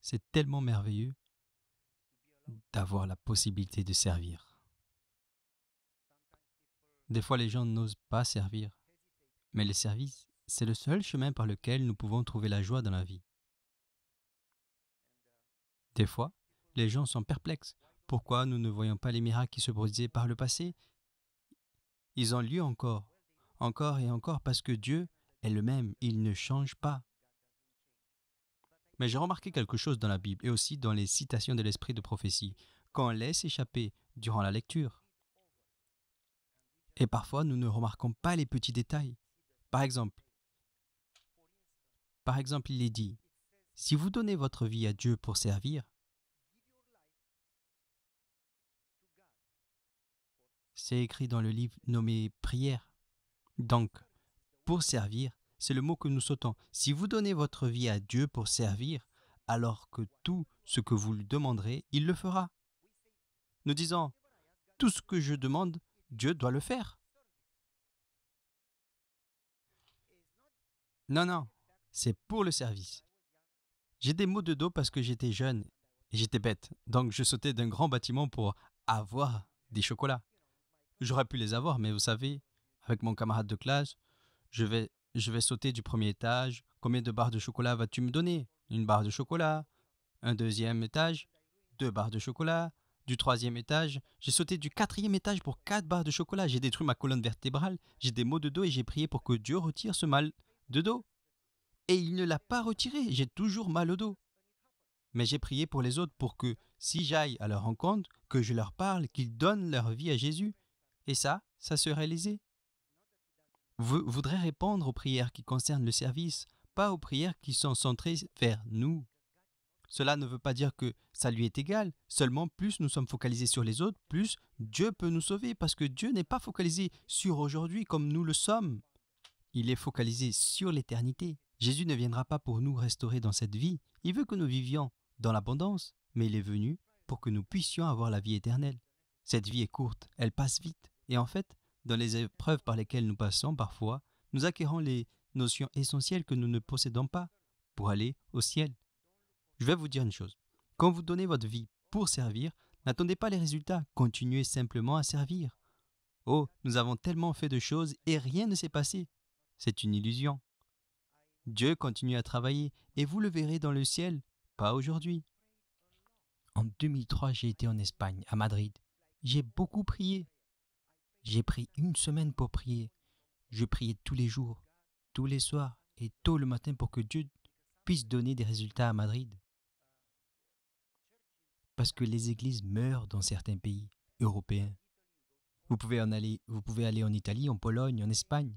c'est tellement merveilleux d'avoir la possibilité de servir. Des fois, les gens n'osent pas servir, mais le service, c'est le seul chemin par lequel nous pouvons trouver la joie dans la vie. Des fois, les gens sont perplexes. Pourquoi nous ne voyons pas les miracles qui se produisaient par le passé? Ils ont lieu encore et encore, parce que Dieu est le même, il ne change pas. Mais j'ai remarqué quelque chose dans la Bible et aussi dans les citations de l'esprit de prophétie qu'on laisse échapper durant la lecture. Et parfois, nous ne remarquons pas les petits détails. Par exemple, il est dit, si vous donnez votre vie à Dieu pour servir, c'est écrit dans le livre nommé Prière. Donc, pour servir, c'est le mot que nous sautons. Si vous donnez votre vie à Dieu pour servir, alors que tout ce que vous lui demanderez, il le fera. Nous disons, tout ce que je demande, Dieu doit le faire. Non, c'est pour le service. J'ai des maux de dos parce que j'étais jeune et j'étais bête. Donc je sautais d'un grand bâtiment pour avoir des chocolats. J'aurais pu les avoir, mais vous savez, avec mon camarade de classe, je vais sauter du premier étage. Combien de barres de chocolat vas-tu me donner? Une barre de chocolat. Un deuxième étage, 2 barres de chocolat. Du troisième étage, j'ai sauté du quatrième étage pour 4 barres de chocolat. J'ai détruit ma colonne vertébrale, j'ai des maux de dos et j'ai prié pour que Dieu retire ce mal de dos. Et il ne l'a pas retiré, j'ai toujours mal au dos. Mais j'ai prié pour les autres pour que, si j'aille à leur rencontre, que je leur parle, qu'ils donnent leur vie à Jésus. Et ça se réalisait. Vous voudrez répondre aux prières qui concernent le service, pas aux prières qui sont centrées vers nous. Cela ne veut pas dire que ça lui est égal, seulement plus nous sommes focalisés sur les autres, plus Dieu peut nous sauver, parce que Dieu n'est pas focalisé sur aujourd'hui comme nous le sommes. Il est focalisé sur l'éternité. Jésus ne viendra pas pour nous restaurer dans cette vie. Il veut que nous vivions dans l'abondance, mais il est venu pour que nous puissions avoir la vie éternelle. Cette vie est courte, elle passe vite. Et en fait, dans les épreuves par lesquelles nous passons parfois, nous acquérons les notions essentielles que nous ne possédons pas pour aller au ciel. Je vais vous dire une chose. Quand vous donnez votre vie pour servir, n'attendez pas les résultats, continuez simplement à servir. Oh, nous avons tellement fait de choses et rien ne s'est passé. C'est une illusion. Dieu continue à travailler et vous le verrez dans le ciel, pas aujourd'hui. En 2003, j'ai été en Espagne, à Madrid. J'ai beaucoup prié. J'ai pris une semaine pour prier. Je priais tous les jours, tous les soirs et tôt le matin pour que Dieu puisse donner des résultats à Madrid. Parce que les églises meurent dans certains pays européens. Vous pouvez aller en Italie, en Pologne, en Espagne,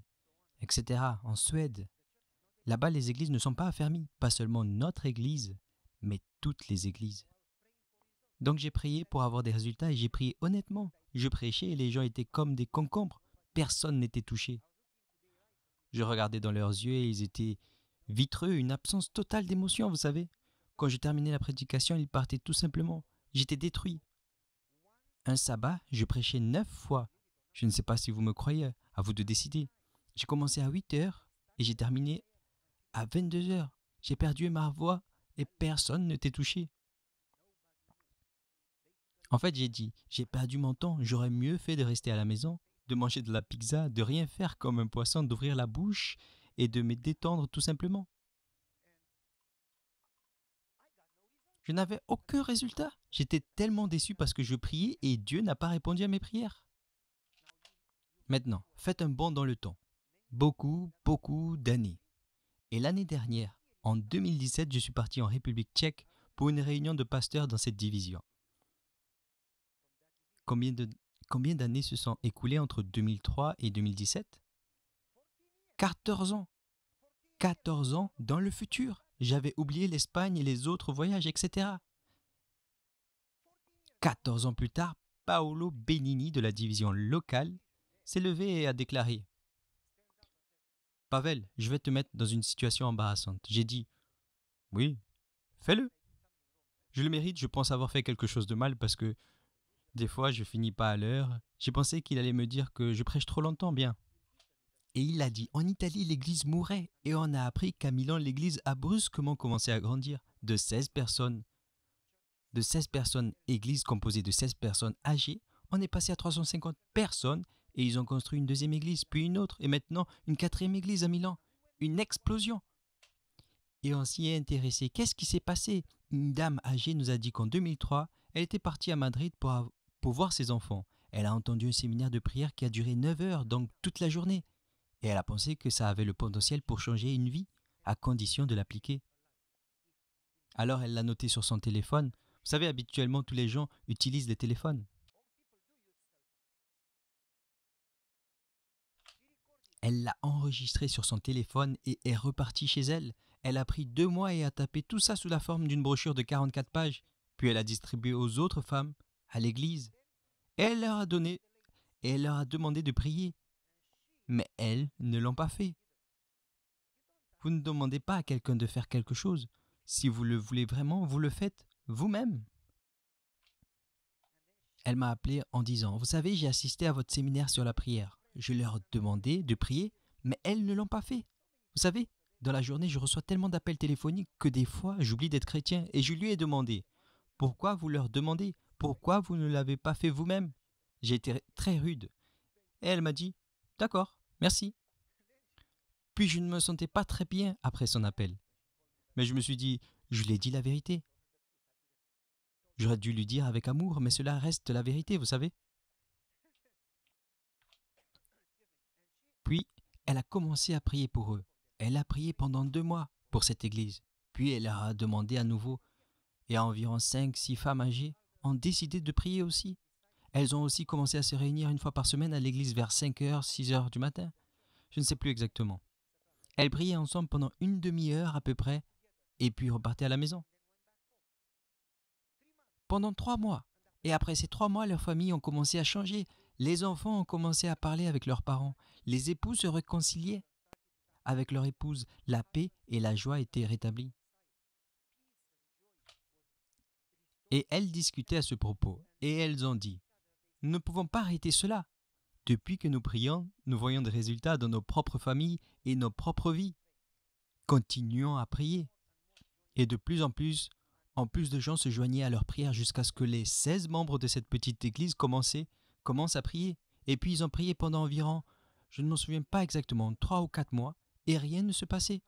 etc., en Suède. Là-bas, les églises ne sont pas affermies, pas seulement notre église, mais toutes les églises. Donc j'ai prié pour avoir des résultats et j'ai prié honnêtement. Je prêchais et les gens étaient comme des concombres. Personne n'était touché. Je regardais dans leurs yeux et ils étaient vitreux, une absence totale d'émotion, vous savez. Quand je terminais la prédication, ils partaient tout simplement. J'étais détruit. Un sabbat, je prêchais 9 fois. Je ne sais pas si vous me croyez, à vous de décider. J'ai commencé à 8 heures et j'ai terminé à 22 heures. J'ai perdu ma voix et personne n'était touché. En fait, j'ai dit, j'ai perdu mon temps, j'aurais mieux fait de rester à la maison, de manger de la pizza, de rien faire comme un poisson, d'ouvrir la bouche et de me détendre tout simplement. Je n'avais aucun résultat. J'étais tellement déçu parce que je priais et Dieu n'a pas répondu à mes prières. Maintenant, faites un bond dans le temps. Beaucoup d'années. Et l'année dernière, en 2017, je suis parti en République tchèque pour une réunion de pasteurs dans cette division. Combien d'années se sont écoulées entre 2003 et 2017? 14 ans. 14 ans dans le futur. J'avais oublié l'Espagne et les autres voyages, etc. 14 ans plus tard, Paolo Benini de la division locale s'est levé et a déclaré: Pavel, je vais te mettre dans une situation embarrassante. J'ai dit: oui, fais-le. Je le mérite, je pense avoir fait quelque chose de mal parce que des fois je finis pas à l'heure. J'ai pensé qu'il allait me dire que je prêche trop longtemps, bien. Et il a dit, en Italie, l'église mourait. Et on a appris qu'à Milan, l'église a brusquement commencé à grandir. De 16 personnes, église composée de 16 personnes âgées, on est passé à 350 personnes et ils ont construit une deuxième église, puis une autre, et maintenant une quatrième église à Milan. Une explosion. Et on s'y est intéressé. Qu'est-ce qui s'est passé? Une dame âgée nous a dit qu'en 2003, elle était partie à Madrid pour voir ses enfants. Elle a entendu un séminaire de prière qui a duré 9 heures, donc toute la journée. Et elle a pensé que ça avait le potentiel pour changer une vie, à condition de l'appliquer. Alors elle l'a noté sur son téléphone. Vous savez, habituellement, tous les gens utilisent les téléphones. Elle l'a enregistré sur son téléphone et est repartie chez elle. Elle a pris 2 mois et a tapé tout ça sous la forme d'une brochure de 44 pages. Puis elle a distribué aux autres femmes, à l'église. Et elle leur a demandé de prier. Mais elles ne l'ont pas fait. Vous ne demandez pas à quelqu'un de faire quelque chose. Si vous le voulez vraiment, vous le faites vous-même. Elle m'a appelé en disant, vous savez, j'ai assisté à votre séminaire sur la prière. Je leur demandais de prier, mais elles ne l'ont pas fait. Vous savez, dans la journée, je reçois tellement d'appels téléphoniques que des fois, j'oublie d'être chrétien. Et je lui ai demandé, pourquoi vous leur demandez? Pourquoi vous ne l'avez pas fait vous-même? J'ai été très rude. Et elle m'a dit, d'accord, merci. Puis je ne me sentais pas très bien après son appel. Mais je me suis dit, je lui ai dit la vérité. J'aurais dû lui dire avec amour, mais cela reste la vérité, vous savez. Puis, elle a commencé à prier pour eux. Elle a prié pendant 2 mois pour cette église. Puis elle leur a demandé à nouveau. Et environ 5-6 femmes âgées ont décidé de prier aussi. Elles ont aussi commencé à se réunir une fois par semaine à l'église vers 5h, 6h du matin. Je ne sais plus exactement. Elles priaient ensemble pendant une demi-heure à peu près, et puis repartaient à la maison. Pendant 3 mois. Et après ces 3 mois, leurs familles ont commencé à changer. Les enfants ont commencé à parler avec leurs parents. Les époux se réconciliaient avec leur épouse. La paix et la joie étaient rétablies. Et elles discutaient à ce propos. Et elles ont dit, nous ne pouvons pas arrêter cela. Depuis que nous prions, nous voyons des résultats dans nos propres familles et nos propres vies. Continuons à prier. Et de plus en plus de gens se joignaient à leur prière jusqu'à ce que les 16 membres de cette petite église commencent à prier. Et puis ils ont prié pendant environ, je ne m'en souviens pas exactement, 3 ou 4 mois, et rien ne se passait.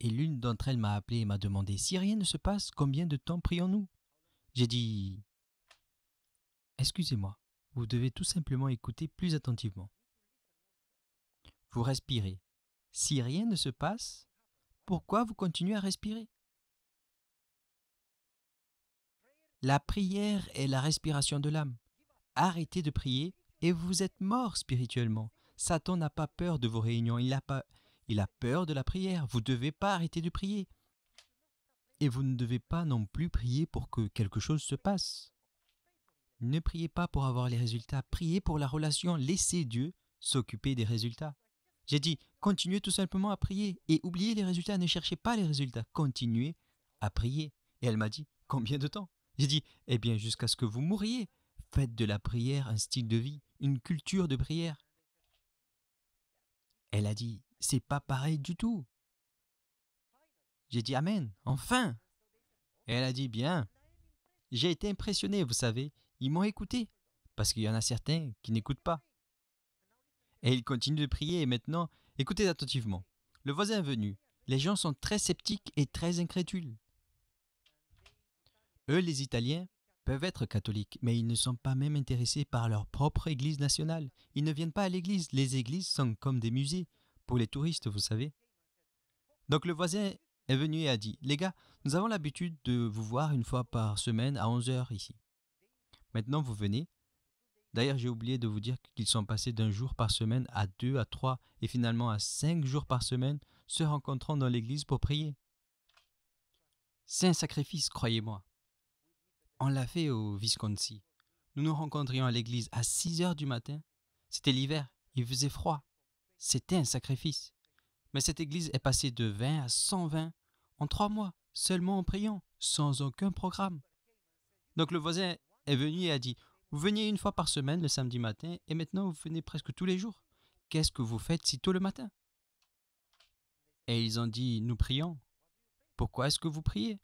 Et l'une d'entre elles m'a appelé et m'a demandé, si rien ne se passe, combien de temps prions-nous? J'ai dit, excusez-moi, vous devez tout simplement écouter plus attentivement. Vous respirez. Si rien ne se passe, pourquoi vous continuez à respirer? La prière est la respiration de l'âme. Arrêtez de prier et vous êtes mort spirituellement. Satan n'a pas peur de vos réunions, il a peur de la prière. Vous ne devez pas arrêter de prier. Et vous ne devez pas non plus prier pour que quelque chose se passe. Ne priez pas pour avoir les résultats, priez pour la relation, laissez Dieu s'occuper des résultats. J'ai dit, continuez tout simplement à prier et oubliez les résultats, ne cherchez pas les résultats, continuez à prier. Et elle m'a dit, combien de temps? J'ai dit, eh bien jusqu'à ce que vous mouriez. Faites de la prière un style de vie, une culture de prière. Elle a dit, c'est pas pareil du tout. J'ai dit, amen, enfin. Et elle a dit, bien. J'ai été impressionné, vous savez, ils m'ont écouté, parce qu'il y en a certains qui n'écoutent pas. Et il continue de prier et maintenant, écoutez attentivement. Le voisin est venu. Les gens sont très sceptiques et très incrédules. Eux, les Italiens, peuvent être catholiques, mais ils ne sont pas même intéressés par leur propre église nationale. Ils ne viennent pas à l'église. Les églises sont comme des musées pour les touristes, vous savez. Donc le voisin est venu et a dit, les gars, nous avons l'habitude de vous voir une fois par semaine à 11h ici. Maintenant, vous venez. D'ailleurs, j'ai oublié de vous dire qu'ils sont passés d'un jour par semaine à 2, à 3 et finalement à 5 jours par semaine se rencontrant dans l'église pour prier. C'est un sacrifice, croyez-moi. On l'a fait au Visconti. Nous nous rencontrions à l'église à 6 heures du matin. C'était l'hiver, il faisait froid. C'était un sacrifice. Mais cette église est passée de 20 à 120 en 3 mois, seulement en priant, sans aucun programme. Donc le voisin est venu et a dit, vous veniez une fois par semaine le samedi matin et maintenant vous venez presque tous les jours. qu'est-ce que vous faites si tôt le matin? Et ils ont dit, nous prions. Pourquoi est-ce que vous priez?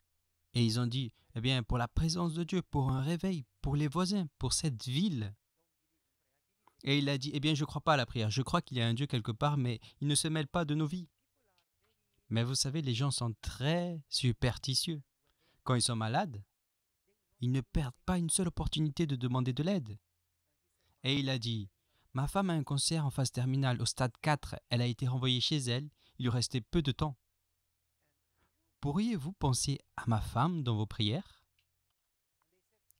Et ils ont dit, eh bien, pour la présence de Dieu, pour un réveil, pour les voisins, pour cette ville. Et il a dit, eh bien, je ne crois pas à la prière. Je crois qu'il y a un Dieu quelque part, mais il ne se mêle pas de nos vies. Mais vous savez, les gens sont très superstitieux. Quand ils sont malades, ils ne perdent pas une seule opportunité de demander de l'aide. Et il a dit, ma femme a un cancer en phase terminale au stade 4. Elle a été renvoyée chez elle. Il lui restait peu de temps. Pourriez-vous penser à ma femme dans vos prières?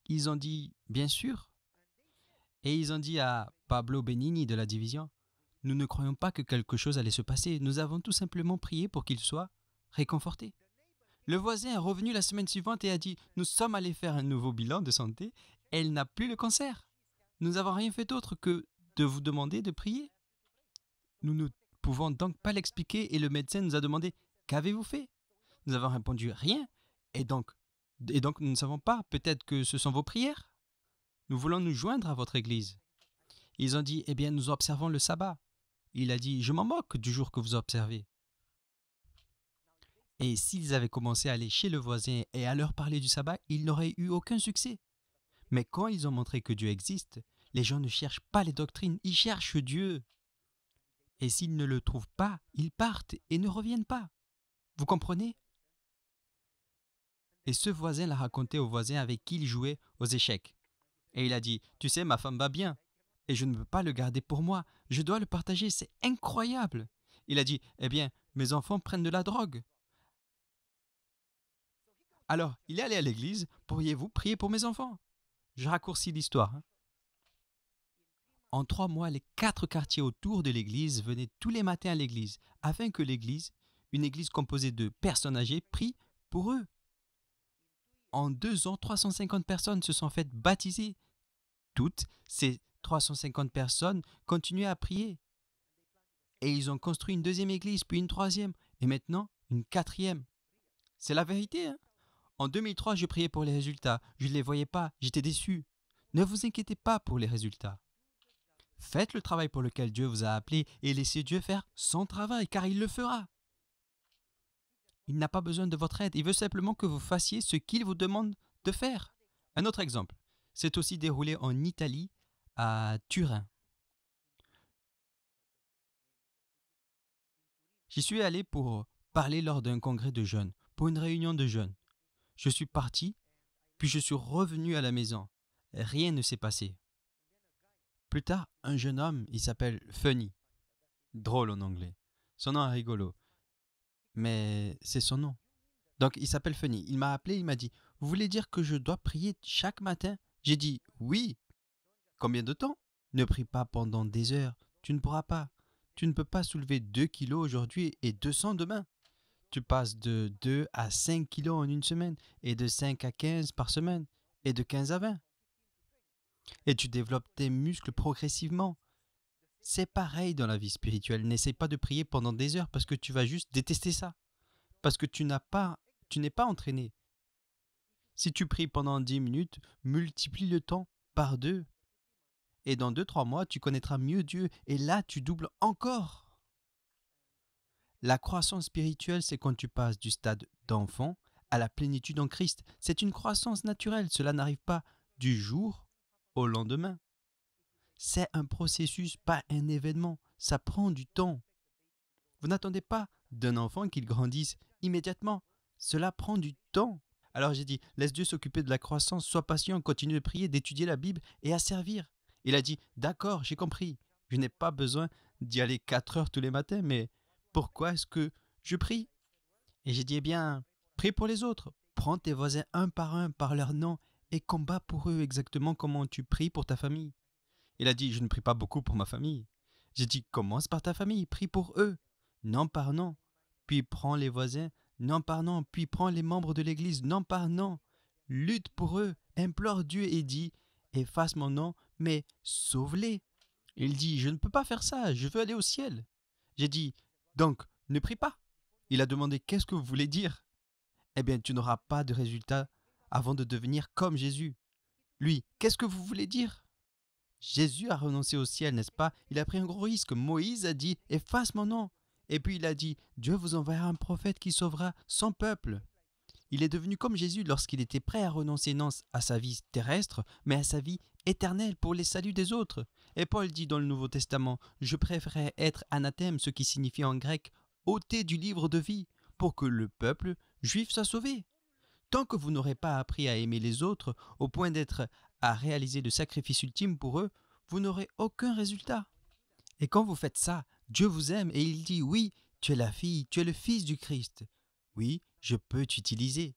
Ils ont dit, bien sûr. Et ils ont dit à Pablo Benigni de la division, nous ne croyons pas que quelque chose allait se passer. Nous avons tout simplement prié pour qu'il soit réconforté. Le voisin est revenu la semaine suivante et a dit, nous sommes allés faire un nouveau bilan de santé. Elle n'a plus le cancer. Nous n'avons rien fait d'autre que de vous demander de prier. Nous ne pouvons donc pas l'expliquer et le médecin nous a demandé, qu'avez-vous fait? Nous avons répondu, rien. Et donc nous ne savons pas, peut-être que ce sont vos prières. Nous voulons nous joindre à votre église. Ils ont dit, eh bien, nous observons le sabbat. Il a dit, je m'en moque du jour que vous observez. Et s'ils avaient commencé à aller chez le voisin et à leur parler du sabbat, ils n'auraient eu aucun succès. Mais quand ils ont montré que Dieu existe, les gens ne cherchent pas les doctrines, ils cherchent Dieu. Et s'ils ne le trouvent pas, ils partent et ne reviennent pas. Vous comprenez? Et ce voisin l'a raconté au voisin avec qui il jouait aux échecs. Et il a dit, tu sais, ma femme va bien. Et je ne peux pas le garder pour moi. Je dois le partager, c'est incroyable. Il a dit, eh bien, mes enfants prennent de la drogue. Alors, il est allé à l'église, pourriez-vous prier pour mes enfants? Je raccourcis l'histoire. En 3 mois, les 4 quartiers autour de l'église venaient tous les matins à l'église, afin que l'église, une église composée de personnes âgées, prie pour eux. En 2 ans, 350 personnes se sont faites baptiser. Toutes ces 350 personnes continuaient à prier. Et ils ont construit une deuxième église, puis une troisième, et maintenant une quatrième. C'est la vérité, hein? En 2003, je priais pour les résultats. Je ne les voyais pas, j'étais déçu. Ne vous inquiétez pas pour les résultats. Faites le travail pour lequel Dieu vous a appelé et laissez Dieu faire son travail, car il le fera. Il n'a pas besoin de votre aide, il veut simplement que vous fassiez ce qu'il vous demande de faire. Un autre exemple, c'est aussi déroulé en Italie, à Turin. J'y suis allé pour parler lors d'un congrès de jeunes, pour une réunion de jeunes. Je suis parti, puis je suis revenu à la maison. Rien ne s'est passé. Plus tard, un jeune homme, il s'appelle Funny. Drôle en anglais. Son nom est rigolo. Mais c'est son nom. Donc, il s'appelle Funny. Il m'a appelé, il m'a dit, vous voulez dire que je dois prier chaque matin? J'ai dit, oui. Combien de temps? Ne prie pas pendant des heures. Tu ne pourras pas. Tu ne peux pas soulever 2 kilos aujourd'hui et 200 demain. Tu passes de 2 à 5 kilos en une semaine, et de 5 à 15 par semaine, et de 15 à 20. Et tu développes tes muscles progressivement. C'est pareil dans la vie spirituelle. N'essaie pas de prier pendant des heures parce que tu vas juste détester ça. Parce que tu n'es pas entraîné. Si tu pries pendant 10 minutes, multiplie le temps par 2. Et dans 2-3 mois, tu connaîtras mieux Dieu. Et là, tu doubles encore. La croissance spirituelle, c'est quand tu passes du stade d'enfant à la plénitude en Christ. C'est une croissance naturelle. Cela n'arrive pas du jour au lendemain. C'est un processus, pas un événement. Ça prend du temps. Vous n'attendez pas d'un enfant qu'il grandisse immédiatement. Cela prend du temps. Alors j'ai dit, laisse Dieu s'occuper de la croissance, sois patient, continue de prier, d'étudier la Bible et à servir. Il a dit, d'accord, j'ai compris. Je n'ai pas besoin d'y aller 4 heures tous les matins, mais pourquoi est-ce que je prie? Et j'ai dit, eh bien, prie pour les autres. Prends tes voisins un par leur nom, et combats pour eux exactement comment tu pries pour ta famille. Il a dit, je ne prie pas beaucoup pour ma famille. J'ai dit, commence par ta famille, prie pour eux, nom par nom. Puis prends les voisins, nom par nom. Puis prends les membres de l'église, nom par nom. Lutte pour eux, implore Dieu et dis, efface mon nom, mais sauve-les. Il dit, je ne peux pas faire ça, je veux aller au ciel. J'ai dit, donc, ne prie pas. Il a demandé, qu'est-ce que vous voulez dire? Eh bien, tu n'auras pas de résultat avant de devenir comme Jésus. Lui, qu'est-ce que vous voulez dire? Jésus a renoncé au ciel, n'est-ce pas? Il a pris un gros risque. Moïse a dit, efface mon nom. Et puis il a dit, Dieu vous enverra un prophète qui sauvera son peuple. Il est devenu comme Jésus lorsqu'il était prêt à renoncer non à sa vie terrestre, mais à sa vie éternelle pour les saluts des autres. Et Paul dit dans le Nouveau Testament, je préférais être anathème, ce qui signifie en grec ôté du livre de vie, pour que le peuple juif soit sauvé. Tant que vous n'aurez pas appris à aimer les autres au point d'être à réaliser le sacrifice ultime pour eux, vous n'aurez aucun résultat. Et quand vous faites ça, Dieu vous aime et il dit oui, tu es la fille, tu es le fils du Christ. Oui, je peux t'utiliser.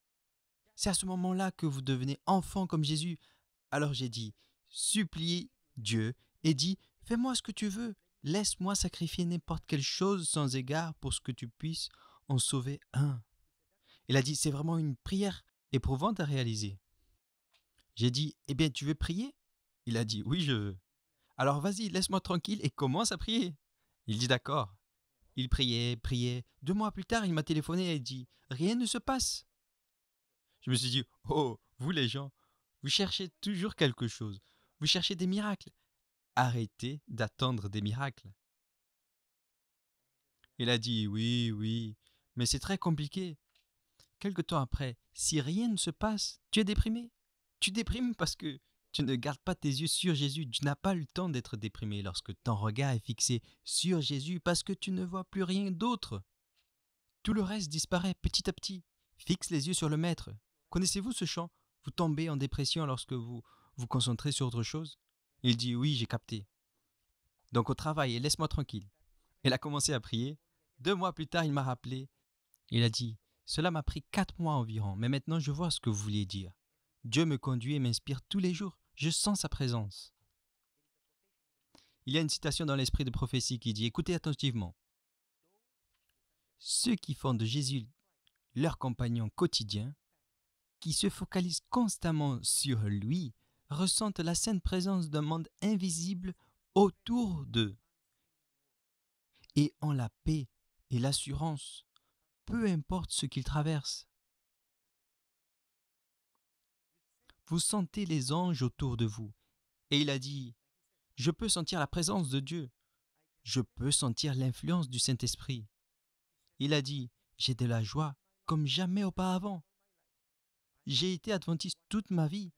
C'est à ce moment-là que vous devenez enfant comme Jésus. Alors j'ai dit, supplie Dieu et dis, fais-moi ce que tu veux, laisse-moi sacrifier n'importe quelle chose sans égard pour ce que tu puisses en sauver un. Il a dit, c'est vraiment une prière éprouvante à réaliser. J'ai dit, eh bien tu veux prier? Il a dit, oui je veux. Alors vas-y, laisse-moi tranquille et commence à prier. Il dit d'accord. Il priait, priait. 2 mois plus tard, il m'a téléphoné et dit, rien ne se passe. Je me suis dit, oh, vous les gens, vous cherchez toujours quelque chose. Vous cherchez des miracles. Arrêtez d'attendre des miracles. Il a dit, oui, oui, mais c'est très compliqué. Quelque temps après, si rien ne se passe, tu es déprimé. Tu déprimes parce que tu ne gardes pas tes yeux sur Jésus. Tu n'as pas le temps d'être déprimé lorsque ton regard est fixé sur Jésus parce que tu ne vois plus rien d'autre. Tout le reste disparaît petit à petit. Fixe les yeux sur le Maître. Connaissez-vous ce chant? Vous tombez en dépression lorsque vous vous concentrez sur autre chose? Il dit oui, j'ai capté. Donc au travail, et laisse-moi tranquille. Il a commencé à prier. 2 mois plus tard, il m'a rappelé. Il a dit, cela m'a pris 4 mois environ, mais maintenant je vois ce que vous vouliez dire. Dieu me conduit et m'inspire tous les jours. Je sens sa présence. Il y a une citation dans l'esprit de prophétie qui dit, écoutez attentivement. Ceux qui font de Jésus leur compagnon quotidien, qui se focalisent constamment sur lui, ressentent la sainte présence d'un monde invisible autour d'eux et ont la paix et l'assurance, peu importe ce qu'ils traversent. Vous sentez les anges autour de vous. Et il a dit, je peux sentir la présence de Dieu. Je peux sentir l'influence du Saint-Esprit. Il a dit, j'ai de la joie comme jamais auparavant. J'ai été adventiste toute ma vie.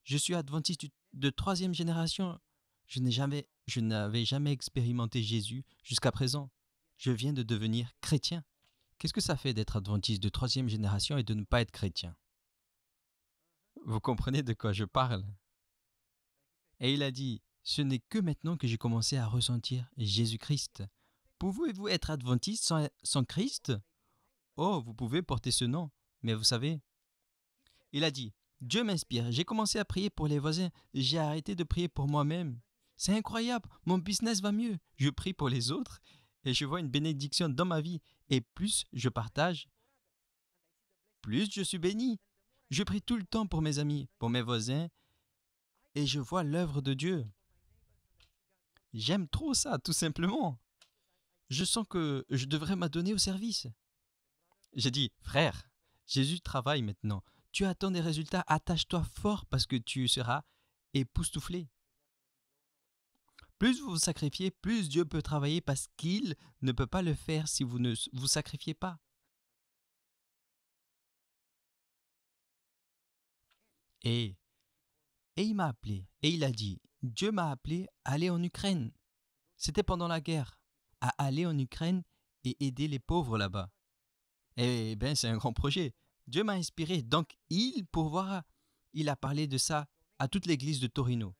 Je suis adventiste de 3e génération. Je n'avais jamais expérimenté Jésus jusqu'à présent. Je viens de devenir chrétien. Qu'est-ce que ça fait d'être adventiste de 3e génération et de ne pas être chrétien? Vous comprenez de quoi je parle? Et il a dit, ce n'est que maintenant que j'ai commencé à ressentir Jésus-Christ. Pouvez-vous être adventiste sans Christ? Oh, vous pouvez porter ce nom, mais vous savez, il a dit, Dieu m'inspire, j'ai commencé à prier pour les voisins, j'ai arrêté de prier pour moi-même. C'est incroyable, mon business va mieux, je prie pour les autres et je vois une bénédiction dans ma vie et plus je partage, plus je suis béni. Je prie tout le temps pour mes amis, pour mes voisins et je vois l'œuvre de Dieu. J'aime trop ça, tout simplement. Je sens que je devrais m'adonner au service. J'ai dit, frère, Jésus travaille maintenant. Tu attends des résultats, attache-toi fort parce que tu seras époustouflé. Plus vous vous sacrifiez, plus Dieu peut travailler parce qu'il ne peut pas le faire si vous ne vous sacrifiez pas. Et il m'a appelé et il a dit, Dieu m'a appelé à aller en Ukraine. C'était pendant la guerre, à aller en Ukraine et aider les pauvres là-bas. Eh bien, c'est un grand projet. Dieu m'a inspiré, donc il pourvoira. Il a parlé de ça à toute l'église de Torino.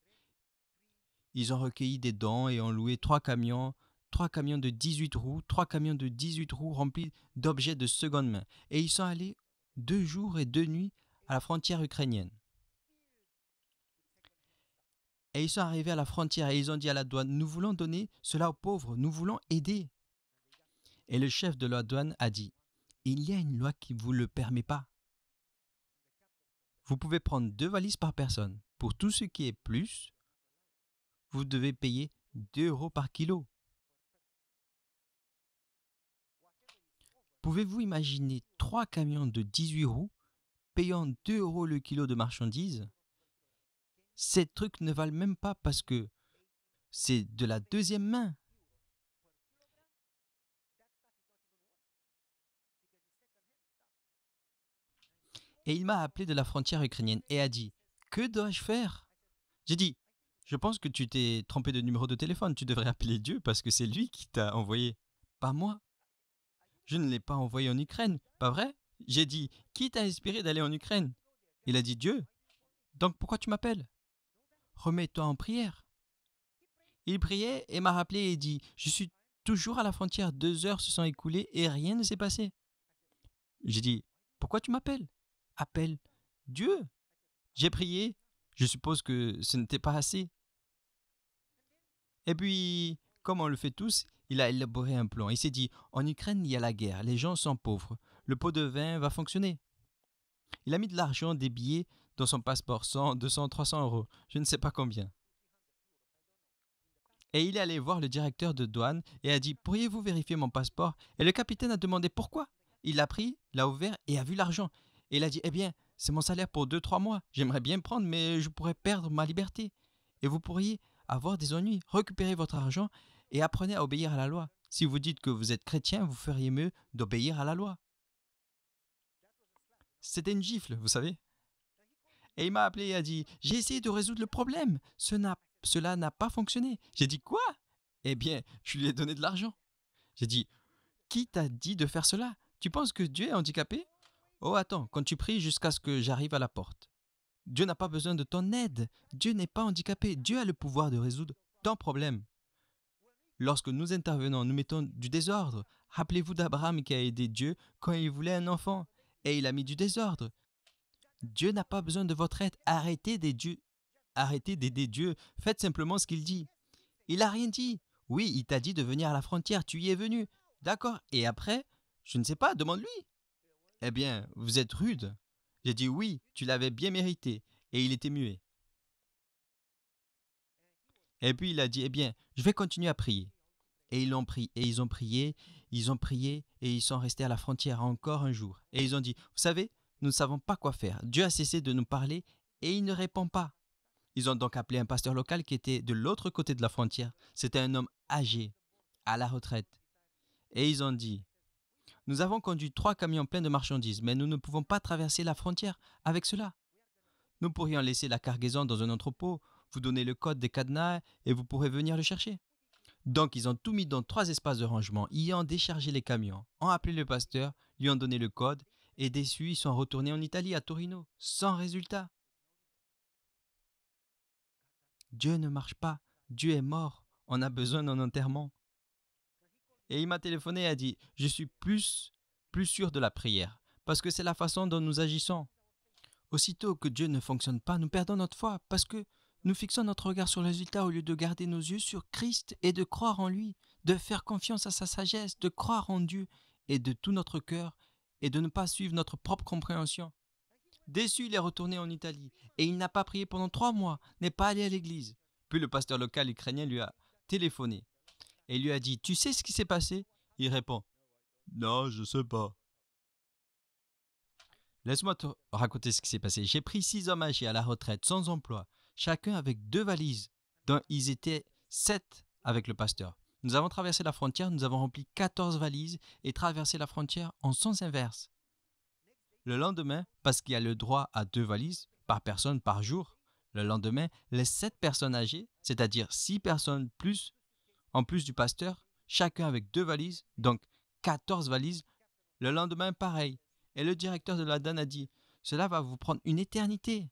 Ils ont recueilli des dons et ont loué 3 camions de 18 roues, 3 camions de 18 roues remplis d'objets de seconde main. Et ils sont allés 2 jours et 2 nuits à la frontière ukrainienne. Et ils sont arrivés à la frontière et ils ont dit à la douane, nous voulons donner cela aux pauvres, nous voulons aider. Et le chef de la douane a dit, il y a une loi qui ne vous le permet pas. Vous pouvez prendre 2 valises par personne. Pour tout ce qui est plus, vous devez payer 2 € par kilo. Pouvez-vous imaginer 3 camions de 18 roues payant 2 € le kilo de marchandises? Ces trucs ne valent même pas parce que C'est de la deuxième main. Et il m'a appelé de la frontière ukrainienne et a dit, que dois-je faire? J'ai dit, je pense que tu t'es trompé de numéro de téléphone. Tu devrais appeler Dieu parce que c'est lui qui t'a envoyé, pas moi. Je ne l'ai pas envoyé en Ukraine, pas vrai? J'ai dit, qui t'a inspiré d'aller en Ukraine? Il a dit Dieu. Donc pourquoi tu m'appelles? Remets-toi en prière. Il priait et m'a rappelé et dit, je suis toujours à la frontière, 2 heures se sont écoulées et rien ne s'est passé. J'ai dit, pourquoi tu m'appelles? Appelle Dieu. J'ai prié, je suppose que ce n'était pas assez. Et puis, comme on le fait tous, il a élaboré un plan. Il s'est dit, en Ukraine, il y a la guerre, les gens sont pauvres, le pot de vin va fonctionner. Il a mis de l'argent, des billets dans son passeport, 100, 200, 300 euros, je ne sais pas combien. Et il est allé voir le directeur de douane et a dit, pourriez-vous vérifier mon passeport? Et le capitaine a demandé pourquoi. Il l'a pris, l'a ouvert et a vu l'argent. Et il a dit, eh bien, c'est mon salaire pour 2, 3 mois. J'aimerais bien prendre, mais je pourrais perdre ma liberté. Et vous pourriez avoir des ennuis. Récupérez votre argent et apprenez à obéir à la loi. Si vous dites que vous êtes chrétien, vous feriez mieux d'obéir à la loi. C'était une gifle, vous savez. Et il m'a appelé et a dit, j'ai essayé de résoudre le problème. Cela n'a pas fonctionné. J'ai dit, quoi? Eh bien, je lui ai donné de l'argent. J'ai dit, qui t'a dit de faire cela? Tu penses que Dieu est handicapé? Oh, attends, quand tu pries jusqu'à ce que j'arrive à la porte. Dieu n'a pas besoin de ton aide. Dieu n'est pas handicapé. Dieu a le pouvoir de résoudre ton problème. Lorsque nous intervenons, nous mettons du désordre. Rappelez-vous d'Abraham qui a aidé Dieu quand il voulait un enfant. Et il a mis du désordre. Dieu n'a pas besoin de votre aide. Arrêtez d'aider Dieu. Faites simplement ce qu'il dit. Il n'a rien dit. Oui, il t'a dit de venir à la frontière. Tu y es venu. D'accord. Et après, je ne sais pas, demande-lui. Eh bien, vous êtes rude. J'ai dit oui, tu l'avais bien mérité. Et il était muet. Et puis il a dit, eh bien, je vais continuer à prier. Et ils l'ont pris, et ils ont prié, et ils sont restés à la frontière encore un jour. Et ils ont dit, vous savez, nous ne savons pas quoi faire. Dieu a cessé de nous parler, et il ne répond pas. Ils ont donc appelé un pasteur local qui était de l'autre côté de la frontière. C'était un homme âgé, à la retraite. Et ils ont dit, nous avons conduit 3 camions pleins de marchandises, mais nous ne pouvons pas traverser la frontière avec cela. Nous pourrions laisser la cargaison dans un entrepôt, vous donner le code des cadenas et vous pourrez venir le chercher. Donc ils ont tout mis dans 3 espaces de rangement, y ont déchargé les camions, ont appelé le pasteur, lui ont donné le code et déçus, ils sont retournés en Italie, à Torino, sans résultat. Dieu ne marche pas, Dieu est mort, on a besoin d'un enterrement. Et il m'a téléphoné et a dit, je suis plus sûr de la prière, parce que c'est la façon dont nous agissons. Aussitôt que Dieu ne fonctionne pas, nous perdons notre foi, parce que nous fixons notre regard sur le résultat au lieu de garder nos yeux sur Christ et de croire en lui, de faire confiance à sa sagesse, de croire en Dieu et de tout notre cœur, et de ne pas suivre notre propre compréhension. Déçu, il est retourné en Italie, et il n'a pas prié pendant 3 mois, n'est pas allé à l'église. Puis le pasteur local ukrainien lui a téléphoné et lui a dit, tu sais ce qui s'est passé? Il répond, non, je sais pas. Laisse-moi te raconter ce qui s'est passé. J'ai pris 6 hommes âgés à la retraite, sans emploi, chacun avec 2 valises, dont ils étaient 7 avec le pasteur. Nous avons traversé la frontière, nous avons rempli 14 valises et traversé la frontière en sens inverse. Le lendemain, parce qu'il y a le droit à 2 valises par personne par jour, le lendemain, les 7 personnes âgées, c'est-à-dire 6 personnes plus, en plus du pasteur, chacun avec 2 valises, donc 14 valises, le lendemain pareil. Et le directeur de la DAN a dit, cela va vous prendre une éternité.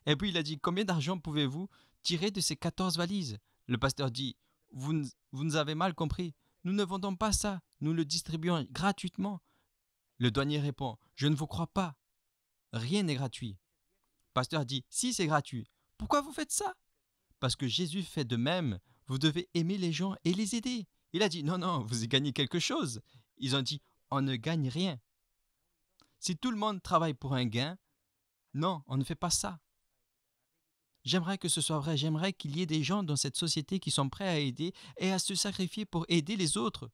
Et puis il a dit, combien d'argent pouvez-vous tirer de ces 14 valises? Le pasteur dit, vous nous avez mal compris. Nous ne vendons pas ça, nous le distribuons gratuitement. Le douanier répond, je ne vous crois pas. Rien n'est gratuit. Le pasteur dit, si c'est gratuit. Pourquoi vous faites ça? Parce que Jésus fait de même. Vous devez aimer les gens et les aider. Il a dit, non, non, vous y gagnez quelque chose. Ils ont dit, on ne gagne rien. Si tout le monde travaille pour un gain, non, on ne fait pas ça. J'aimerais que ce soit vrai, j'aimerais qu'il y ait des gens dans cette société qui sont prêts à aider et à se sacrifier pour aider les autres.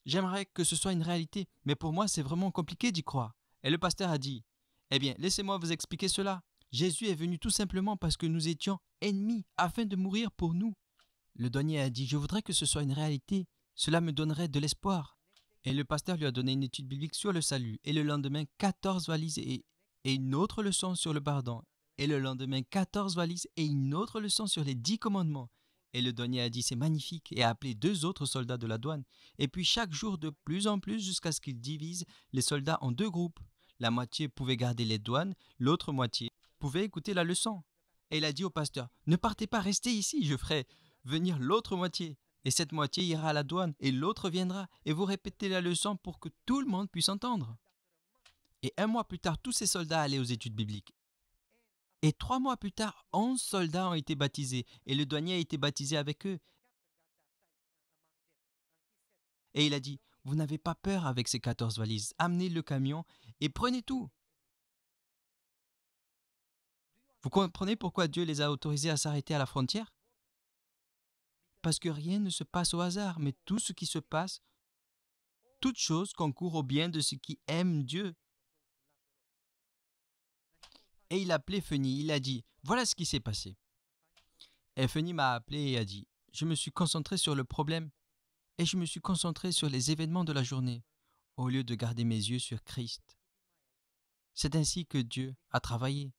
J'aimerais que ce soit une réalité, mais pour moi c'est vraiment compliqué d'y croire. Et le pasteur a dit, eh bien, laissez-moi vous expliquer cela. Jésus est venu tout simplement parce que nous étions ennemis afin de mourir pour nous. Le douanier a dit, je voudrais que ce soit une réalité. Cela me donnerait de l'espoir. Et le pasteur lui a donné une étude biblique sur le salut. Et le lendemain, 14 valises et une autre leçon sur le pardon. Et le lendemain, 14 valises et une autre leçon sur les 10 commandements. Et le douanier a dit, c'est magnifique, et a appelé 2 autres soldats de la douane. Et puis chaque jour de plus en plus jusqu'à ce qu'il divise les soldats en 2 groupes. La moitié pouvait garder les douanes, l'autre moitié pouvait écouter la leçon. Et il a dit au pasteur, ne partez pas, restez ici, je ferai venir l'autre moitié. Et cette moitié ira à la douane, et l'autre viendra, et vous répétez la leçon pour que tout le monde puisse entendre. Et 1 mois plus tard, tous ces soldats allaient aux études bibliques. Et 3 mois plus tard, 11 soldats ont été baptisés, et le douanier a été baptisé avec eux. Et il a dit, vous n'avez pas peur avec ces 14 valises, amenez le camion et prenez tout. Vous comprenez pourquoi Dieu les a autorisés à s'arrêter à la frontière? Parce que rien ne se passe au hasard, mais tout ce qui se passe, toute chose concourt au bien de ceux qui aiment Dieu. Et il a appelé Fanny, il a dit, voilà ce qui s'est passé. Et Fanny m'a appelé et a dit, je me suis concentré sur le problème et je me suis concentré sur les événements de la journée, au lieu de garder mes yeux sur Christ. C'est ainsi que Dieu a travaillé.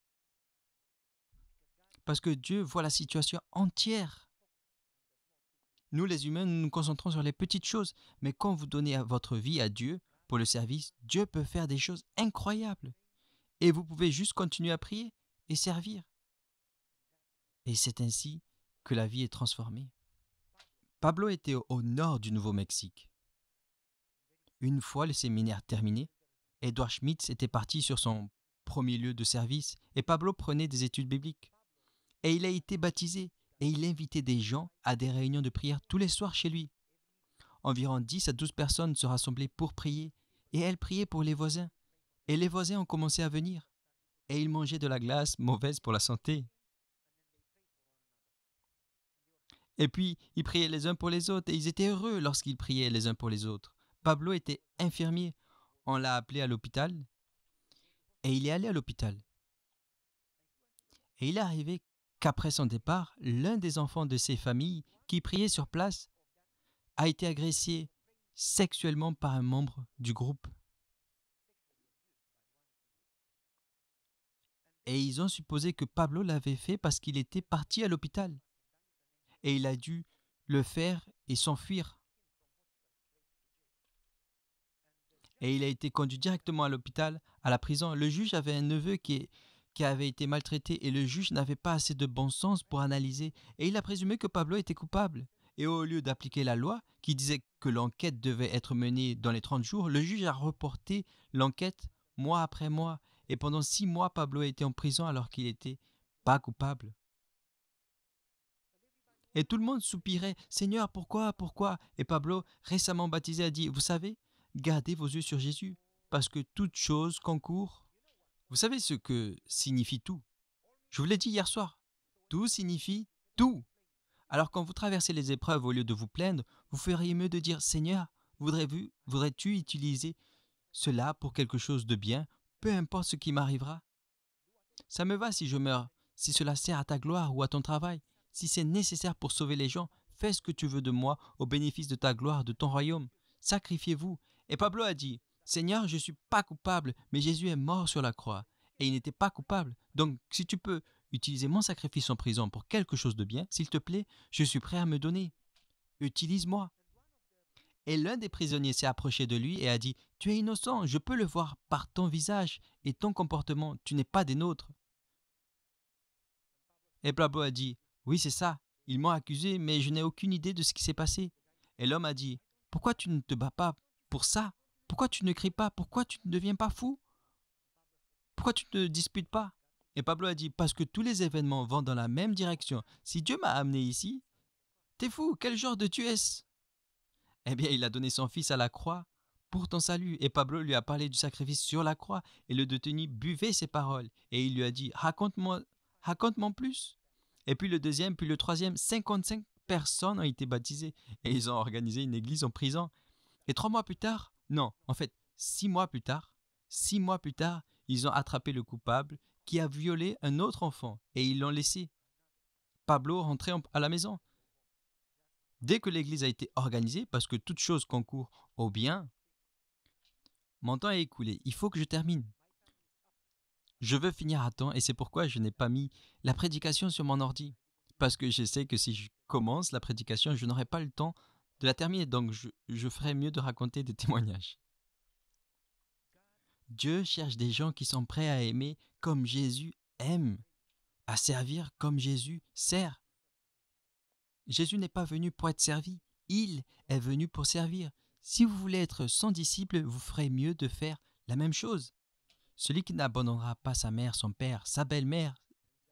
Parce que Dieu voit la situation entière. Nous, les humains, nous nous concentrons sur les petites choses, mais quand vous donnez votre vie à Dieu pour le service, Dieu peut faire des choses incroyables. Et vous pouvez juste continuer à prier et servir. Et c'est ainsi que la vie est transformée. Pablo était au nord du Nouveau-Mexique. Une fois le séminaire terminé, Edward Schmitz était parti sur son premier lieu de service et Pablo prenait des études bibliques. Et il a été baptisé et il invitait des gens à des réunions de prière tous les soirs chez lui. Environ 10 à 12 personnes se rassemblaient pour prier et elles priaient pour les voisins. Et les voisins ont commencé à venir et ils mangeaient de la glace mauvaise pour la santé. Et puis, ils priaient les uns pour les autres et ils étaient heureux lorsqu'ils priaient les uns pour les autres. Pablo était infirmier. On l'a appelé à l'hôpital et il est allé à l'hôpital. Et il est arrivé qu'après son départ, l'un des enfants de ses familles qui priait sur place a été agressé sexuellement par un membre du groupe. Et ils ont supposé que Pablo l'avait fait parce qu'il était parti à l'hôpital. Et il a dû le faire et s'enfuir. Et il a été conduit directement à l'hôpital, à la prison. Le juge avait un neveu qui avait été maltraité et le juge n'avait pas assez de bon sens pour analyser. Et il a présumé que Pablo était coupable. Et au lieu d'appliquer la loi qui disait que l'enquête devait être menée dans les 30 jours, le juge a reporté l'enquête mois après mois. Et pendant 6 mois, Pablo a été en prison alors qu'il n'était pas coupable. Et tout le monde soupirait, « Seigneur, pourquoi, pourquoi ?» Et Pablo, récemment baptisé, a dit, « Vous savez, gardez vos yeux sur Jésus, parce que toute chose concourt. » Vous savez ce que signifie tout? Je vous l'ai dit hier soir. Tout signifie tout. Alors quand vous traversez les épreuves, au lieu de vous plaindre, vous feriez mieux de dire, « Seigneur, voudrais-tu utiliser cela pour quelque chose de bien, peu importe ce qui m'arrivera? Ça me va si je meurs, si cela sert à ta gloire ou à ton travail. Si c'est nécessaire pour sauver les gens, fais ce que tu veux de moi au bénéfice de ta gloire, de ton royaume. Sacrifiez-vous. » Et Pablo a dit, « Seigneur, je ne suis pas coupable, mais Jésus est mort sur la croix. Et il n'était pas coupable. Donc, si tu peux utiliser mon sacrifice en prison pour quelque chose de bien, s'il te plaît, je suis prêt à me donner. Utilise-moi. » Et l'un des prisonniers s'est approché de lui et a dit, « Tu es innocent, je peux le voir par ton visage et ton comportement, tu n'es pas des nôtres. » Et Pablo a dit, « Oui, c'est ça, ils m'ont accusé, mais je n'ai aucune idée de ce qui s'est passé. » Et l'homme a dit, « Pourquoi tu ne te bats pas pour ça? Pourquoi tu ne cries pas? Pourquoi tu ne deviens pas fou? Pourquoi tu ne te disputes pas? » Et Pablo a dit, « Parce que tous les événements vont dans la même direction. Si Dieu m'a amené ici, t'es fou, quel genre de Dieu est-ce? » Eh bien, il a donné son fils à la croix pour ton salut. Et Pablo lui a parlé du sacrifice sur la croix. Et le détenu buvait ses paroles. Et il lui a dit, « Raconte-moi plus. » Et puis le deuxième, puis le troisième, 55 personnes ont été baptisées. Et ils ont organisé une église en prison. Et 3 mois plus tard, non, en fait, 6 mois plus tard, ils ont attrapé le coupable qui a violé un autre enfant. Et ils l'ont laissé. Pablo rentrait à la maison. Dès que l'Église a été organisée, parce que toute chose concourt au bien, mon temps est écoulé. Il faut que je termine. Je veux finir à temps et c'est pourquoi je n'ai pas mis la prédication sur mon ordi. Parce que je sais que si je commence la prédication, je n'aurai pas le temps de la terminer. Donc je ferais mieux de raconter des témoignages. Dieu cherche des gens qui sont prêts à aimer comme Jésus aime, à servir comme Jésus sert. Jésus n'est pas venu pour être servi, il est venu pour servir. Si vous voulez être son disciple, vous ferez mieux de faire la même chose. Celui qui n'abandonnera pas sa mère, son père, sa belle-mère,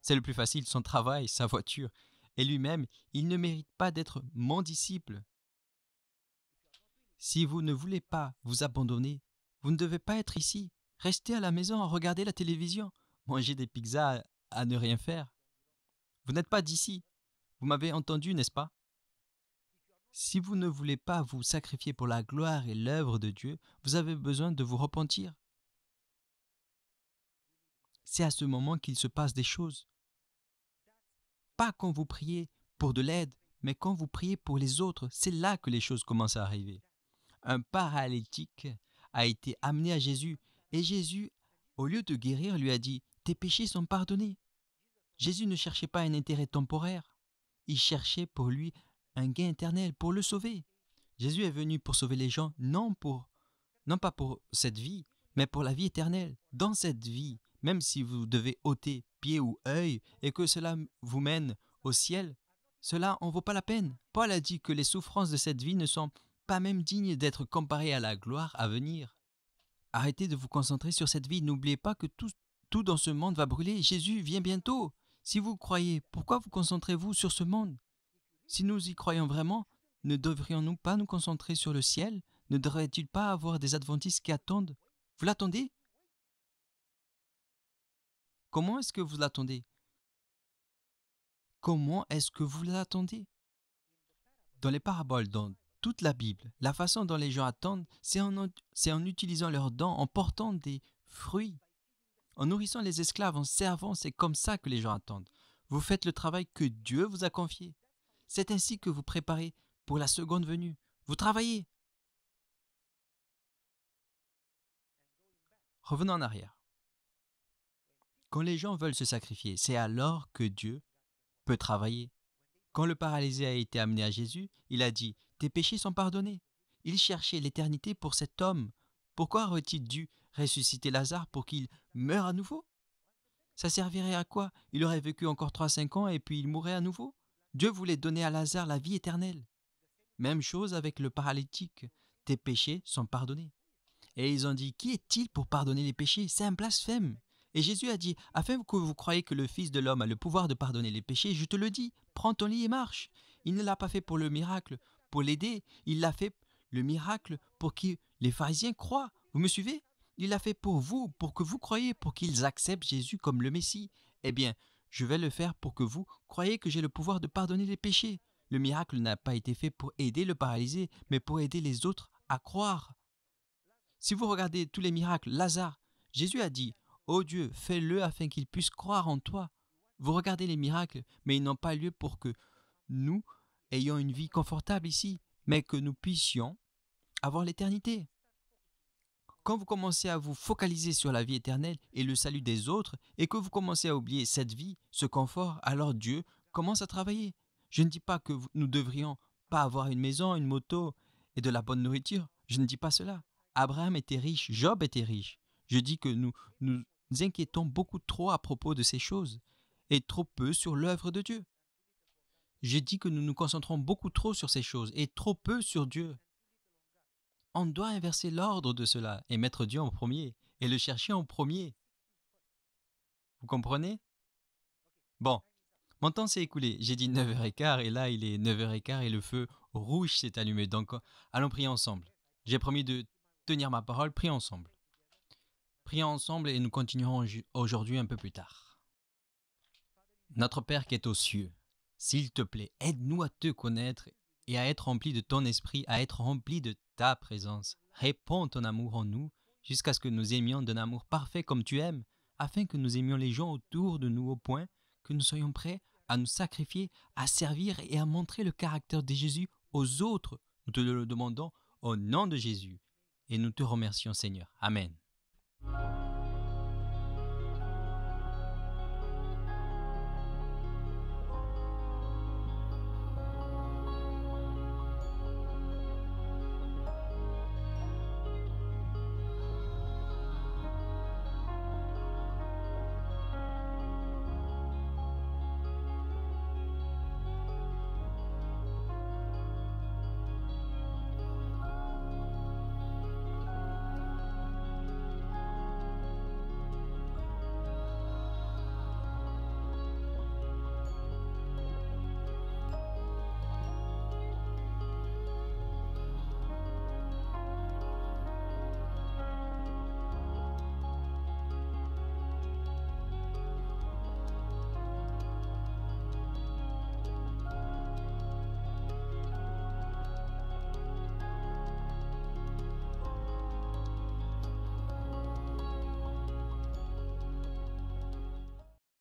c'est le plus facile, son travail, sa voiture, et lui-même, il ne mérite pas d'être mon disciple. Si vous ne voulez pas vous abandonner, vous ne devez pas être ici. Restez à la maison à regarder la télévision, manger des pizzas à ne rien faire. Vous n'êtes pas d'ici. Vous m'avez entendu, n'est-ce pas? Si vous ne voulez pas vous sacrifier pour la gloire et l'œuvre de Dieu, vous avez besoin de vous repentir. C'est à ce moment qu'il se passe des choses. Pas quand vous priez pour de l'aide, mais quand vous priez pour les autres, c'est là que les choses commencent à arriver. Un paralytique a été amené à Jésus et Jésus, au lieu de guérir, lui a dit « Tes péchés sont pardonnés ». Jésus ne cherchait pas un intérêt temporaire, il cherchait pour lui un gain éternel, pour le sauver. Jésus est venu pour sauver les gens, non pas pour cette vie, mais pour la vie éternelle. Dans cette vie, même si vous devez ôter pied ou œil et que cela vous mène au ciel, cela en vaut pas la peine. Paul a dit que les souffrances de cette vie ne sont pas même dignes d'être comparées à la gloire à venir. Arrêtez de vous concentrer sur cette vie. N'oubliez pas que tout dans ce monde va brûler. Jésus vient bientôt. Si vous croyez, pourquoi vous concentrez-vous sur ce monde? Si nous y croyons vraiment, ne devrions-nous pas nous concentrer sur le ciel? Ne devrait-il pas avoir des adventistes qui attendent? Vous l'attendez? Comment est-ce que vous l'attendez? Comment est-ce que vous l'attendez? Dans les paraboles, dans toute la Bible, la façon dont les gens attendent, c'est en utilisant leurs dents, en portant des fruits, en nourrissant les esclaves, en servant. C'est comme ça que les gens attendent. Vous faites le travail que Dieu vous a confié. C'est ainsi que vous préparez pour la seconde venue. Vous travaillez. Revenons en arrière. Quand les gens veulent se sacrifier, c'est alors que Dieu peut travailler. Quand le paralysé a été amené à Jésus, il a dit « Tes péchés sont pardonnés ». Il cherchait l'éternité pour cet homme. Pourquoi aurait-il dû ressusciter Lazare pour qu'il meure à nouveau? Ça servirait à quoi? Il aurait vécu encore 3-5 ans et puis il mourrait à nouveau? Dieu voulait donner à Lazare la vie éternelle. Même chose avec le paralytique. Tes péchés sont pardonnés. Et ils ont dit, qui est-il pour pardonner les péchés? C'est un blasphème. Et Jésus a dit, afin que vous croyiez que le Fils de l'homme a le pouvoir de pardonner les péchés, je te le dis, prends ton lit et marche. Il ne l'a pas fait pour le miracle, pour l'aider. Il l'a fait le miracle pour que les pharisiens croient. Vous me suivez? Il l'a fait pour vous, pour que vous croyiez, pour qu'ils acceptent Jésus comme le Messie. Eh bien, je vais le faire pour que vous croyiez que j'ai le pouvoir de pardonner les péchés. Le miracle n'a pas été fait pour aider le paralysé, mais pour aider les autres à croire. Si vous regardez tous les miracles, Lazare, Jésus a dit « Ô Dieu, fais-le afin qu'il puisse croire en toi ». Vous regardez les miracles, mais ils n'ont pas lieu pour que nous ayons une vie confortable ici, mais que nous puissions avoir l'éternité. Quand vous commencez à vous focaliser sur la vie éternelle et le salut des autres, et que vous commencez à oublier cette vie, ce confort, alors Dieu commence à travailler. Je ne dis pas que nous devrions pas avoir une maison, une moto et de la bonne nourriture. Je ne dis pas cela. Abraham était riche, Job était riche. Je dis que nous inquiétons beaucoup trop à propos de ces choses et trop peu sur l'œuvre de Dieu. Je dis que nous nous concentrons beaucoup trop sur ces choses et trop peu sur Dieu. On doit inverser l'ordre de cela et mettre Dieu en premier et le chercher en premier. Vous comprenez? Bon, mon temps s'est écoulé. J'ai dit 9h15 et là il est 9h15 et le feu rouge s'est allumé. Donc allons prier ensemble. J'ai promis de tenir ma parole, prions ensemble. Prions ensemble et nous continuerons aujourd'hui un peu plus tard. Notre Père qui est aux cieux, s'il te plaît, aide-nous à te connaître et à être remplis de ton esprit, à être remplis de ta présence. Répands ton amour en nous jusqu'à ce que nous aimions d'un amour parfait comme tu aimes, afin que nous aimions les gens autour de nous au point que nous soyons prêts à nous sacrifier, à servir et à montrer le caractère de Jésus aux autres. Nous te le demandons au nom de Jésus et nous te remercions, Seigneur. Amen.